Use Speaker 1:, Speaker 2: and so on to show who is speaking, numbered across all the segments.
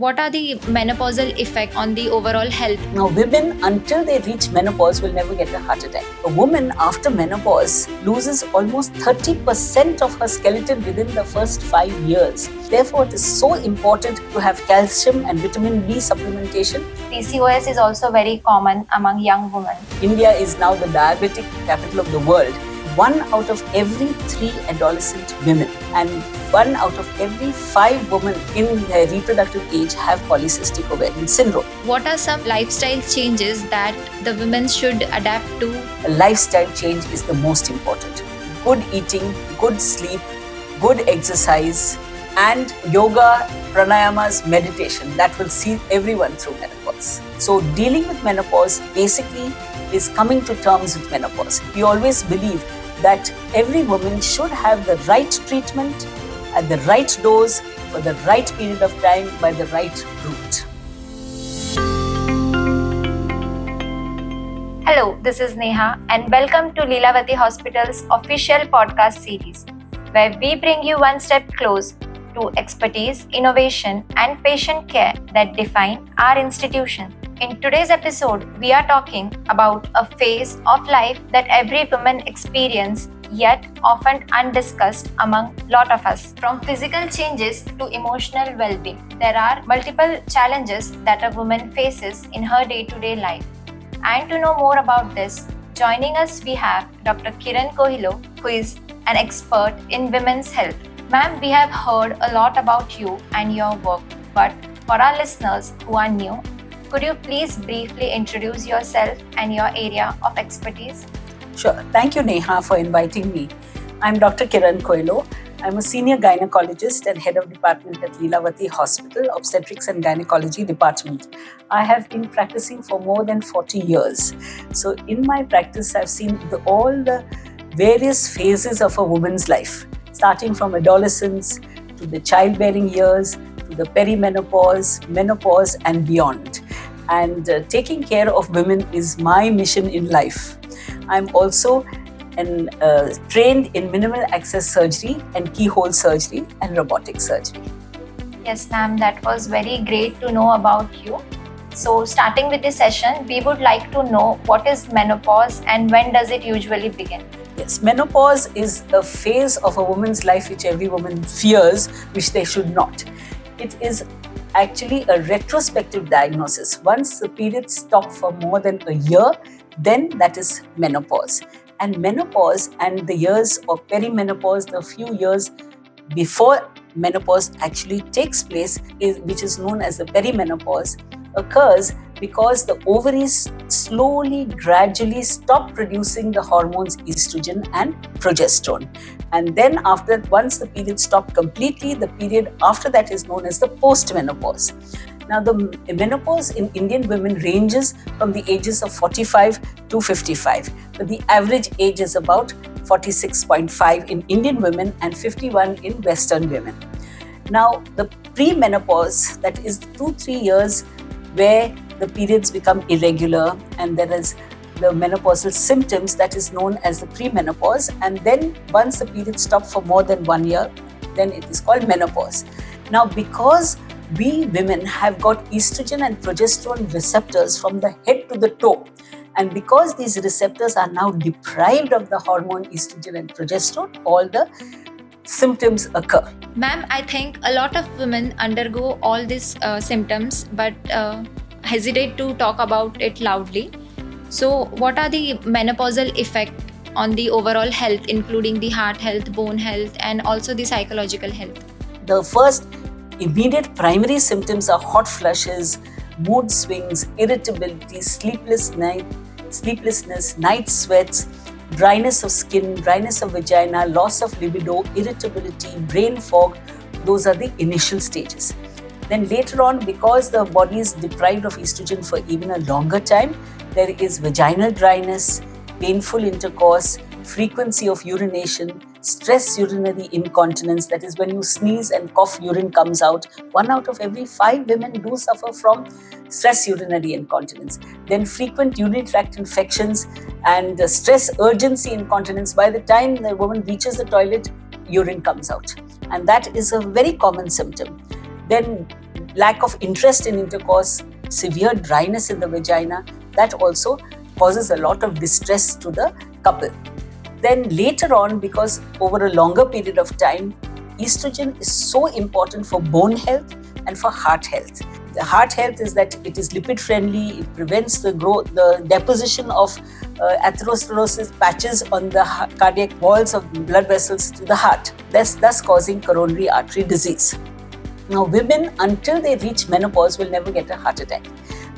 Speaker 1: what are the menopausal effect on the overall health?
Speaker 2: Now, women, until they reach menopause, will never get a heart attack. A woman after menopause loses almost 30% of her skeleton within the first 5 years. Therefore, it is so important to have calcium and vitamin B supplementation.
Speaker 1: PCOS is also very common among young women.
Speaker 2: India is now the diabetic capital of the world. 1 out of every 3 adolescent women and 1 out of every 5 women in their reproductive age have polycystic ovarian syndrome.
Speaker 1: What are some lifestyle changes that the women should adapt to?
Speaker 2: A lifestyle change is the most important. Good eating, good sleep, good exercise, and yoga, pranayamas, meditation that will see everyone through menopause. So dealing with menopause basically is coming to terms with menopause. We always believe that every woman should have the right treatment at the right dose for the right period of time by the right route.
Speaker 1: Hello, this is Neha and welcome to Lilavati Hospital's official podcast series, where we bring you one step close to expertise, innovation and patient care that define our institution. In today's episode, we are talking about a phase of life that every woman experiences, yet often undiscussed among lot of us. From physical changes to emotional well-being, there are multiple challenges that a woman faces in her day-to-day life. And to know more about this, joining us we have Dr. Kiran Kohilo, who is an expert in women's health. Ma'am, we have heard a lot about you and your work, but for our listeners who are new, could you please briefly introduce yourself and your area of expertise?
Speaker 2: Sure. Thank you, Neha, for inviting me. I'm Dr. Kiran Kohilo. I'm a senior gynecologist and head of department at Lilavati Hospital, Obstetrics and Gynecology Department. I have been practicing for more than 40 years. So in my practice, I've seen all the various phases of a woman's life, starting from adolescence to the childbearing years, to the perimenopause, menopause and beyond. And taking care of women is my mission in life. I'm also trained in minimal access surgery and keyhole surgery and robotic surgery.
Speaker 1: Yes, ma'am, that was very great to know about you. So starting with this session, we would like to know what is menopause and when does it usually begin?
Speaker 2: Yes, menopause is a phase of a woman's life which every woman fears, which they should not. It is actually a retrospective diagnosis. Once the periods stop for more than a year, then that is menopause. And menopause and the years of perimenopause, the few years before menopause actually takes place, which is known as the perimenopause, occurs because the ovaries slowly, gradually stop producing the hormones estrogen and progesterone. And then once the period stops completely, the period after that is known as the postmenopause. Now, the menopause in Indian women ranges from the ages of 45 to 55, but the average age is about 46.5 in Indian women and 51 in Western women. Now, the premenopause, that is 2-3 years where the periods become irregular and there is the menopausal symptoms, that is known as the premenopause. And then once the periods stop for more than 1 year, then it is called menopause. Now, because we women have got estrogen and progesterone receptors from the head to the toe, and because these receptors are now deprived of the hormone estrogen and progesterone, all the symptoms occur.
Speaker 1: Ma'am, I think a lot of women undergo all these symptoms but hesitate to talk about it loudly. So what are the menopausal effect on the overall health, including the heart health, bone health and also the psychological health?
Speaker 2: The first immediate primary symptoms are hot flushes, mood swings, irritability, sleeplessness, night sweats, dryness of skin, dryness of vagina, loss of libido, irritability, brain fog. Those are the initial stages. Then later on, because the body is deprived of estrogen for even a longer time, there is vaginal dryness, painful intercourse, frequency of urination, stress urinary incontinence, that is when you sneeze and cough, urine comes out. 1 out of every 5 women do suffer from stress urinary incontinence. Then frequent urinary tract infections and stress urgency incontinence. By the time the woman reaches the toilet, urine comes out. And that is a very common symptom. Then lack of interest in intercourse, severe dryness in the vagina, that also causes a lot of distress to the couple. Then later on, because over a longer period of time, estrogen is so important for bone health and for heart health. The heart health is that it is lipid friendly, it prevents the growth, the deposition of atherosclerosis patches on the cardiac walls of blood vessels to the heart, thus causing coronary artery disease. Now, women until they reach menopause will never get a heart attack.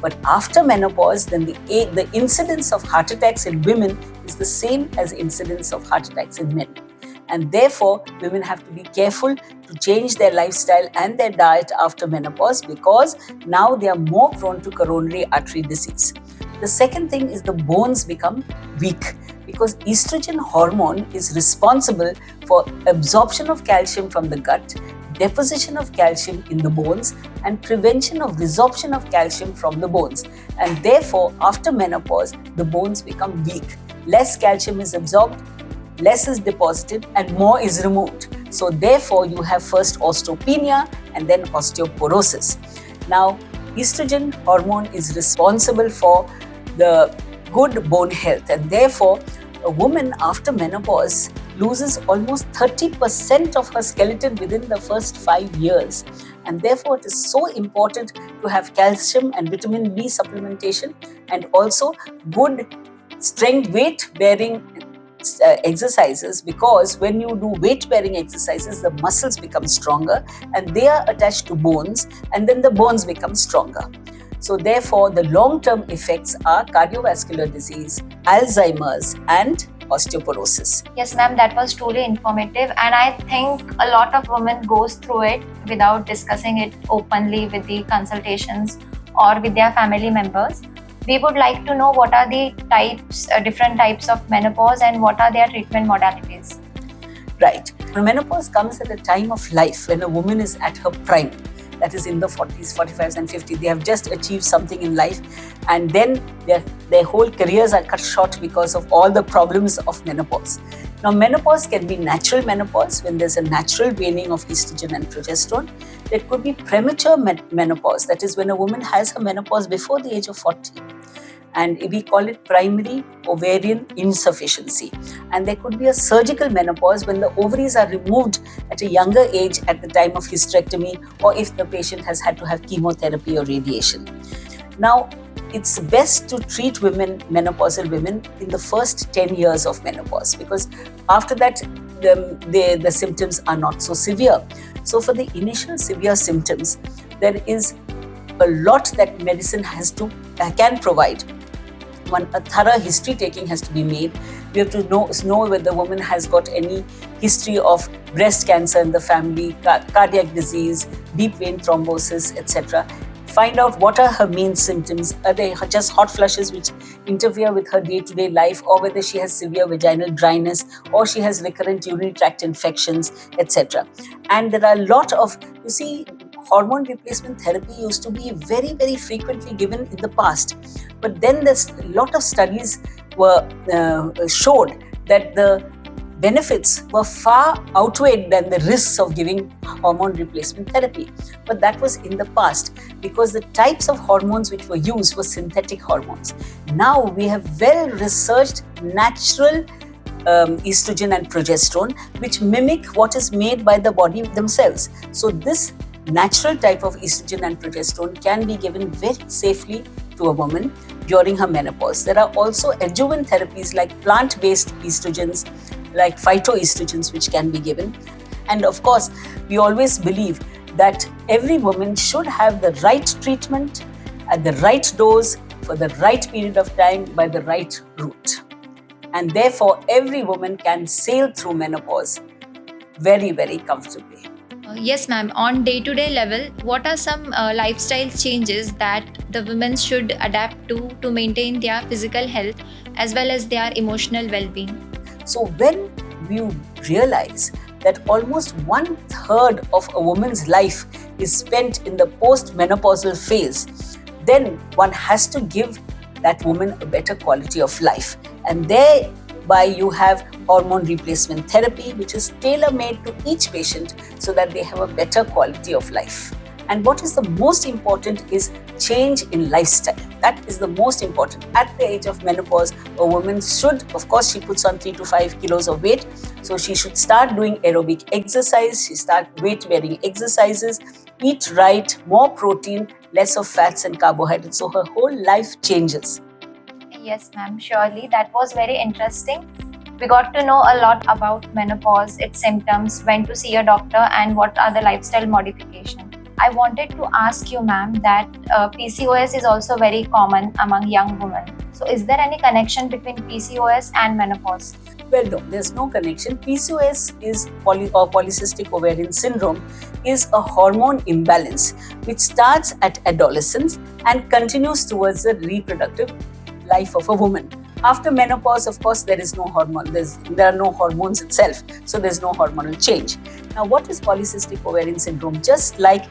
Speaker 2: But after menopause, then the incidence of heart attacks in women is the same as incidence of heart attacks in men. And therefore, women have to be careful to change their lifestyle and their diet after menopause, because now they are more prone to coronary artery disease. The second thing is the bones become weak, because estrogen hormone is responsible for absorption of calcium from the gut, deposition of calcium in the bones, and prevention of resorption of calcium from the bones. And therefore, after menopause, the bones become weak. Less calcium is absorbed, less is deposited, and more is removed. So therefore, you have first osteopenia and then osteoporosis. Now, estrogen hormone is responsible for the good bone health, and therefore, a woman after menopause loses almost 30% of her skeleton within the first 5 years. And therefore, it is so important to have calcium and vitamin B supplementation, and also good strength weight bearing exercises, because when you do weight bearing exercises, the muscles become stronger and they are attached to bones, and then the bones become stronger. So therefore, the long-term effects are cardiovascular disease, Alzheimer's, and osteoporosis.
Speaker 1: Yes, ma'am, that was truly informative, and I think a lot of women goes through it without discussing it openly with the consultations or with their family members. We would like to know what are the different types of menopause, and what are their treatment modalities.
Speaker 2: Right. Menopause comes at a time of life when a woman is at her prime. That is in the 40s, 45s and 50s. They have just achieved something in life, and then their whole careers are cut short because of all the problems of menopause. Now, menopause can be natural menopause when there's a natural waning of estrogen and progesterone. There could be premature menopause, that is when a woman has her menopause before the age of 40. And we call it primary ovarian insufficiency. And there could be a surgical menopause when the ovaries are removed at a younger age at the time of hysterectomy, or if the patient has had to have chemotherapy or radiation. Now, it's best to treat menopausal women in the first 10 years of menopause, because after that, the symptoms are not so severe. So for the initial severe symptoms, there is a lot that medicine can provide. A thorough history taking has to be made. We have to know whether the woman has got any history of breast cancer in the family, cardiac disease, deep vein thrombosis, etc. Find out what are her main symptoms. Are they just hot flushes which interfere with her day-to-day life, or whether she has severe vaginal dryness, or she has recurrent urinary tract infections, etc. And there are a lot of, hormone replacement therapy used to be very, very frequently given in the past. But then there's a lot of studies showed that the benefits were far outweighed than the risks of giving hormone replacement therapy. But that was in the past, because the types of hormones which were used were synthetic hormones. Now we have well-researched natural estrogen and progesterone, which mimic what is made by the body themselves. So this natural type of estrogen and progesterone can be given very safely to a woman during her menopause. There are also adjuvant therapies like plant-based estrogens, like phytoestrogens, which can be given. And of course, we always believe that every woman should have the right treatment at the right dose for the right period of time by the right route. And therefore, every woman can sail through menopause very, very comfortably.
Speaker 1: Yes, ma'am. On day-to-day level, what are some lifestyle changes that the women should adapt to maintain their physical health as well as their emotional well-being?
Speaker 2: So when you realize that almost 1/3 of a woman's life is spent in the post-menopausal phase, then one has to give that woman a better quality of life. And thereby you have hormone replacement therapy, which is tailor-made to each patient so that they have a better quality of life. And what is the most important is change in lifestyle. That is the most important. At the age of menopause, a woman should, of course, she puts on 3 to 5 kilos of weight. So she should start doing aerobic exercise. She start weight-bearing exercises, eat right, more protein, less of fats and carbohydrates. So her whole life changes.
Speaker 1: Yes, ma'am, surely. That was very interesting. We got to know a lot about menopause, its symptoms, when to see a doctor, and what are the lifestyle modifications. I wanted to ask you, ma'am, that PCOS is also very common among young women. So, is there any connection between PCOS and menopause?
Speaker 2: Well, no, there's no connection. PCOS is polycystic ovarian syndrome is a hormone imbalance which starts at adolescence and continues towards the reproductive life of a woman. After menopause, of course, there is no hormone. There are no hormones itself, so there's no hormonal change. Now, what is polycystic ovarian syndrome? Just like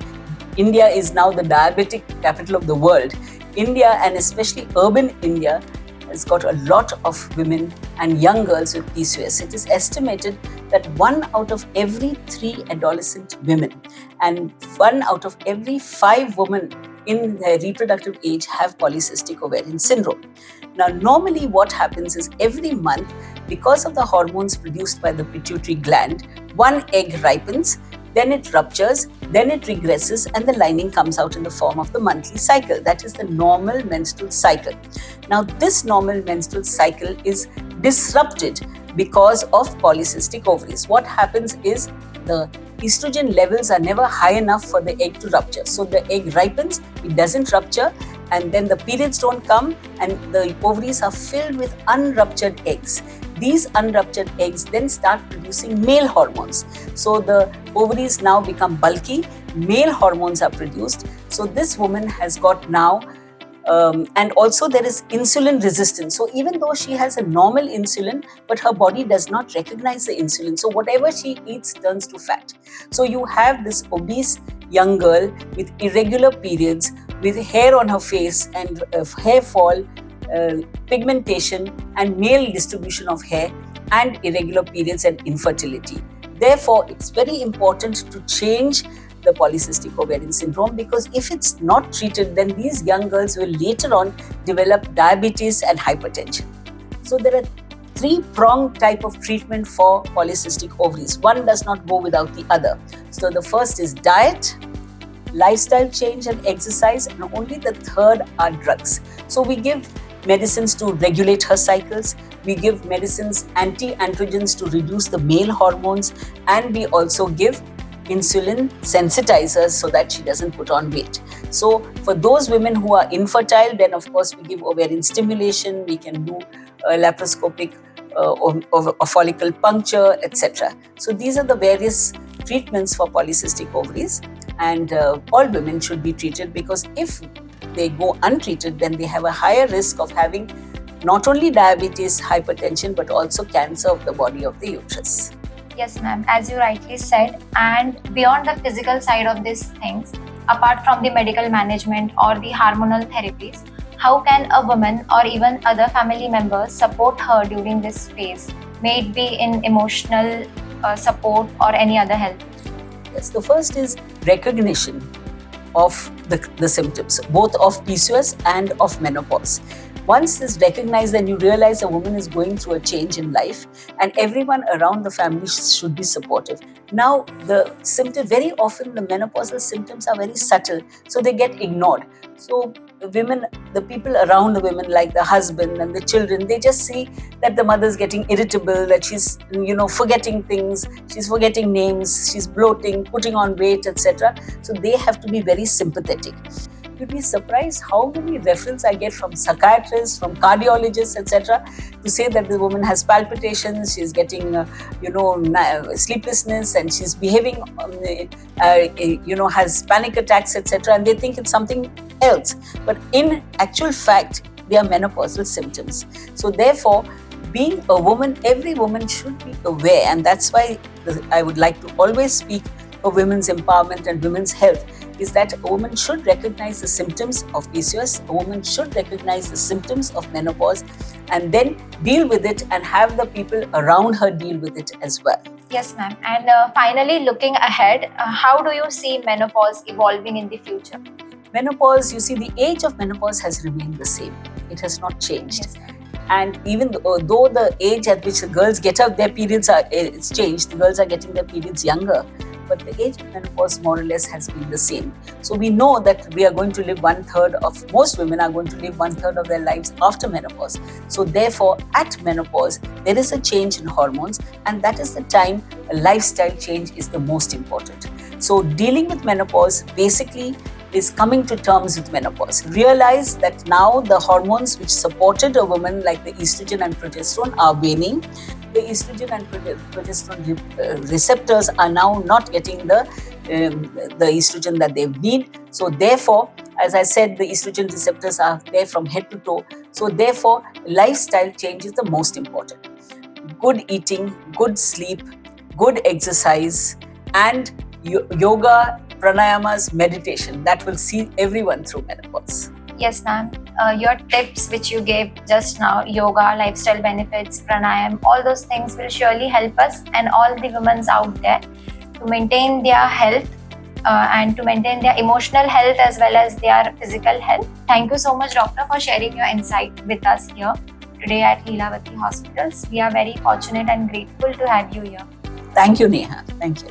Speaker 2: India is now the diabetic capital of the world, India, and especially urban India, has got a lot of women and young girls with PCOS. It is estimated that 1 out of every 3 adolescent women and 1 out of every 5 women in their reproductive age have polycystic ovarian syndrome. Now, normally what happens is every month, because of the hormones produced by the pituitary gland, one egg ripens, then it ruptures, then it regresses, and the lining comes out in the form of the monthly cycle. That is the normal menstrual cycle. Now, this normal menstrual cycle is disrupted because of polycystic ovaries. What happens is the estrogen levels are never high enough for the egg to rupture. So the egg ripens, it doesn't rupture, and then the periods don't come, and the ovaries are filled with unruptured eggs. These unruptured eggs then start producing male hormones. So the ovaries now become bulky, male hormones are produced. So this woman has got now and also there is insulin resistance. So even though she has a normal insulin, but her body does not recognize the insulin. So whatever she eats turns to fat. So you have this obese young girl with irregular periods, with hair on her face and hair fall, pigmentation and male distribution of hair, and irregular periods and infertility. Therefore, it's very important to change the polycystic ovarian syndrome, because if it's not treated, then these young girls will later on develop diabetes and hypertension. So there are 3-pronged type of treatment for polycystic ovaries. One does not go without the other. So the first is diet, lifestyle change and exercise, and only the third are drugs. So we give medicines to regulate her cycles, we give medicines, anti-androgens to reduce the male hormones, and we also give insulin sensitizers so that she doesn't put on weight. So for those women who are infertile, then of course we give ovarian stimulation, we can do laparoscopic follicle puncture, etc. So these are the various treatments for polycystic ovaries, and all women should be treated, because if they go untreated, then they have a higher risk of having not only diabetes, hypertension, but also cancer of the body of the uterus.
Speaker 1: Yes, ma'am, as you rightly said, and beyond the physical side of these things, apart from the medical management or the hormonal therapies, how can a woman or even other family members support her during this phase? May it be in emotional support or any other help?
Speaker 2: Yes, the first is recognition of the symptoms, both of PCOS and of menopause. Once this is recognized, then you realize a woman is going through a change in life, and everyone around the family should be supportive. Now, the symptom, very often the menopausal symptoms are very subtle, so they get ignored. So women, the people around the women, like the husband and the children, they just see that the mother's getting irritable, that she's, forgetting things, she's forgetting names, she's bloating, putting on weight, etc. So they have to be very sympathetic. You'd be surprised how many referrals I get from psychiatrists, from cardiologists, etc., to say that the woman has palpitations, she's getting, sleeplessness, and she's behaving, has panic attacks, etc., and they think it's something else. But in actual fact, they are menopausal symptoms. So therefore, being a woman, every woman should be aware, and that's why I would like to always speak of women's empowerment and women's health, is that a woman should recognize the symptoms of PCOS, a woman should recognize the symptoms of menopause, and then deal with it and have the people around her deal with it as well.
Speaker 1: Yes, ma'am. And finally, looking ahead, how do you see menopause evolving in the future?
Speaker 2: Menopause, you see, the age of menopause has remained the same. It has not changed.
Speaker 1: Yes, ma'am.
Speaker 2: And even though the age at which the girls get out their periods it's changed, the girls are getting their periods younger, but the age of menopause more or less has been the same. So we know that we are going to live 1/3 of, most women are going to live 1/3 of their lives after menopause. So therefore, at menopause, there is a change in hormones, and that is the time a lifestyle change is the most important. So dealing with menopause basically is coming to terms with menopause. Realize that now the hormones which supported a woman, like the estrogen and progesterone, are waning. The estrogen and progesterone receptors are now not getting the estrogen that they need. So therefore, as I said, the estrogen receptors are there from head to toe. So therefore, lifestyle change is the most important. Good eating, good sleep, good exercise, and yoga, pranayamas, meditation. That will see everyone through menopause.
Speaker 1: Yes, ma'am. Your tips which you gave just now, yoga, lifestyle benefits, pranayam, all those things will surely help us and all the women out there to maintain their health and to maintain their emotional health as well as their physical health. Thank you so much, doctor, for sharing your insight with us here today at Lilavati Hospitals. We are very fortunate and grateful to have you here.
Speaker 2: Thank you, Neha. Thank you.